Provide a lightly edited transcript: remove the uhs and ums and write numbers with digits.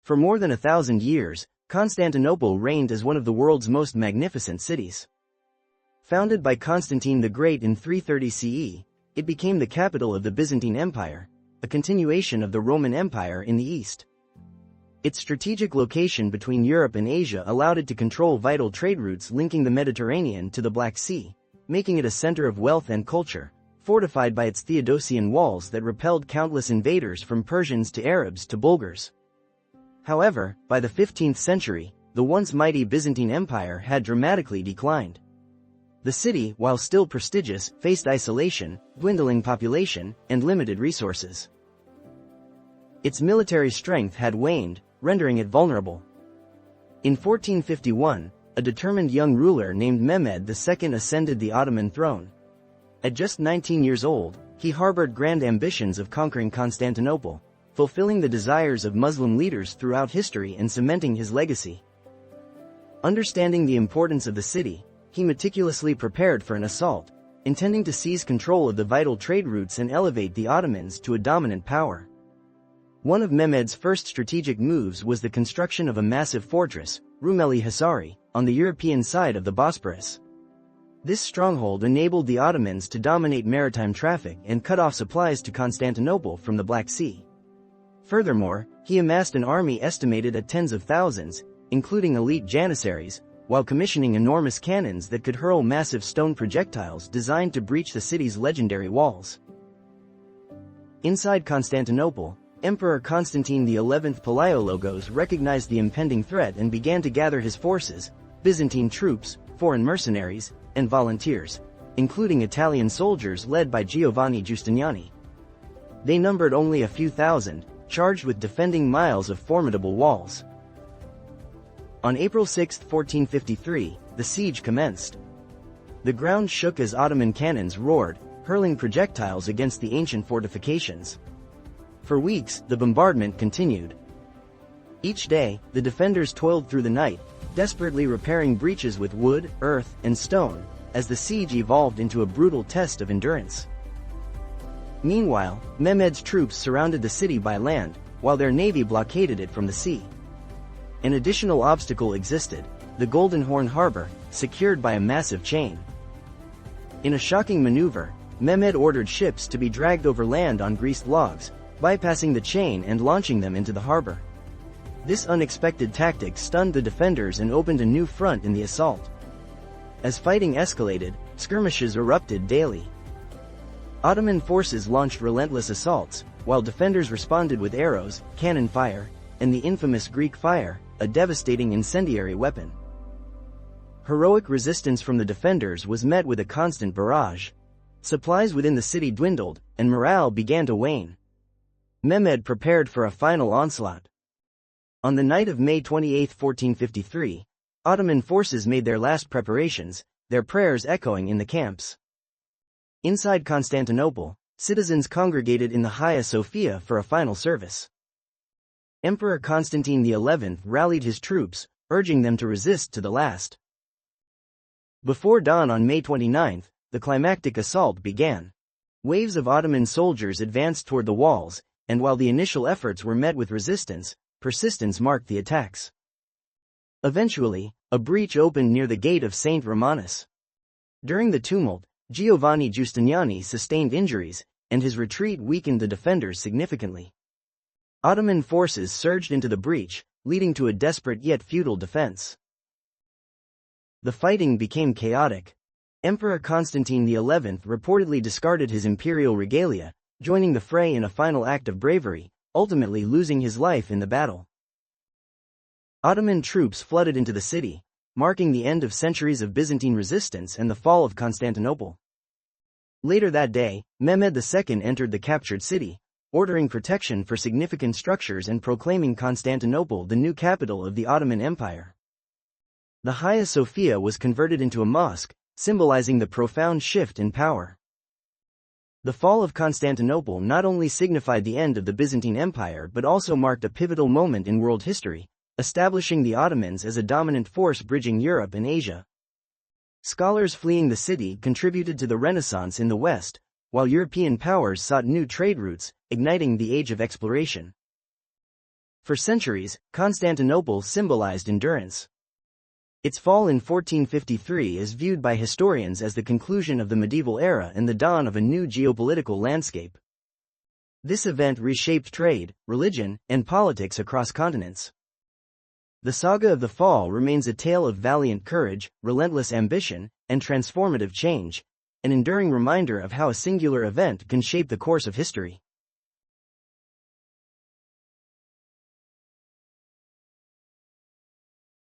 For more than 1,000 years, Constantinople reigned as one of the world's most magnificent cities. Founded by Constantine the Great in 330 CE, it became the capital of the Byzantine Empire, a continuation of the Roman Empire in the east. Its strategic location between Europe and Asia allowed it to control vital trade routes linking the Mediterranean to the Black Sea, making it a center of wealth and culture, fortified by its Theodosian walls that repelled countless invaders from Persians to Arabs to Bulgars. However, by the 15th century, the once mighty Byzantine Empire had dramatically declined. The city, while still prestigious, faced isolation, dwindling population, and limited resources. Its military strength had waned, rendering it vulnerable. In 1451, a determined young ruler named Mehmed II ascended the Ottoman throne. At just 19 years old, he harbored grand ambitions of conquering Constantinople, fulfilling the desires of Muslim leaders throughout history and cementing his legacy. Understanding the importance of the city, he meticulously prepared for an assault, intending to seize control of the vital trade routes and elevate the Ottomans to a dominant power. One of Mehmed's first strategic moves was the construction of a massive fortress, Rumeli Hisari, on the European side of the Bosporus. This stronghold enabled the Ottomans to dominate maritime traffic and cut off supplies to Constantinople from the Black Sea. Furthermore, he amassed an army estimated at tens of thousands, including elite janissaries, while commissioning enormous cannons that could hurl massive stone projectiles designed to breach the city's legendary walls. Inside Constantinople, Emperor Constantine XI Palaiologos recognized the impending threat and began to gather his forces, Byzantine troops, foreign mercenaries, and volunteers, including Italian soldiers led by Giovanni Giustiniani. They numbered only a few thousand, charged with defending miles of formidable walls. On April 6, 1453, the siege commenced. The ground shook as Ottoman cannons roared, hurling projectiles against the ancient fortifications. For weeks, the bombardment continued. Each day, the defenders toiled through the night, desperately repairing breaches with wood, earth, and stone, as the siege evolved into a brutal test of endurance. Meanwhile, Mehmed's troops surrounded the city by land, while their navy blockaded it from the sea. An additional obstacle existed, the Golden Horn Harbor, secured by a massive chain. In a shocking maneuver, Mehmed ordered ships to be dragged over land on greased logs, bypassing the chain and launching them into the harbor. This unexpected tactic stunned the defenders and opened a new front in the assault. As fighting escalated, skirmishes erupted daily. Ottoman forces launched relentless assaults, while defenders responded with arrows, cannon fire, and the infamous Greek fire, a devastating incendiary weapon. Heroic resistance from the defenders was met with a constant barrage. Supplies within the city dwindled, and morale began to wane. Mehmed prepared for a final onslaught. On the night of May 28, 1453, Ottoman forces made their last preparations, their prayers echoing in the camps. Inside Constantinople, citizens congregated in the Hagia Sophia for a final service. Emperor Constantine XI rallied his troops, urging them to resist to the last. Before dawn on May 29, the climactic assault began. Waves of Ottoman soldiers advanced toward the walls, and while the initial efforts were met with resistance, persistence marked the attacks. Eventually, a breach opened near the gate of St. Romanus. During the tumult, Giovanni Giustiniani sustained injuries, and his retreat weakened the defenders significantly. Ottoman forces surged into the breach, leading to a desperate yet futile defense. The fighting became chaotic. Emperor Constantine XI reportedly discarded his imperial regalia, joining the fray in a final act of bravery, ultimately losing his life in the battle. Ottoman troops flooded into the city, marking the end of centuries of Byzantine resistance and the fall of Constantinople. Later that day, Mehmed II entered the captured city, ordering protection for significant structures and proclaiming Constantinople the new capital of the Ottoman Empire. The Hagia Sophia was converted into a mosque, symbolizing the profound shift in power. The fall of Constantinople not only signified the end of the Byzantine Empire but also marked a pivotal moment in world history, establishing the Ottomans as a dominant force bridging Europe and Asia. Scholars fleeing the city contributed to the Renaissance in the West, while European powers sought new trade routes, igniting the age of exploration. For centuries, Constantinople symbolized endurance. Its fall in 1453 is viewed by historians as the conclusion of the medieval era and the dawn of a new geopolitical landscape. This event reshaped trade, religion, and politics across continents. The saga of the fall remains a tale of valiant courage, relentless ambition, and transformative change, an enduring reminder of how a singular event can shape the course of history.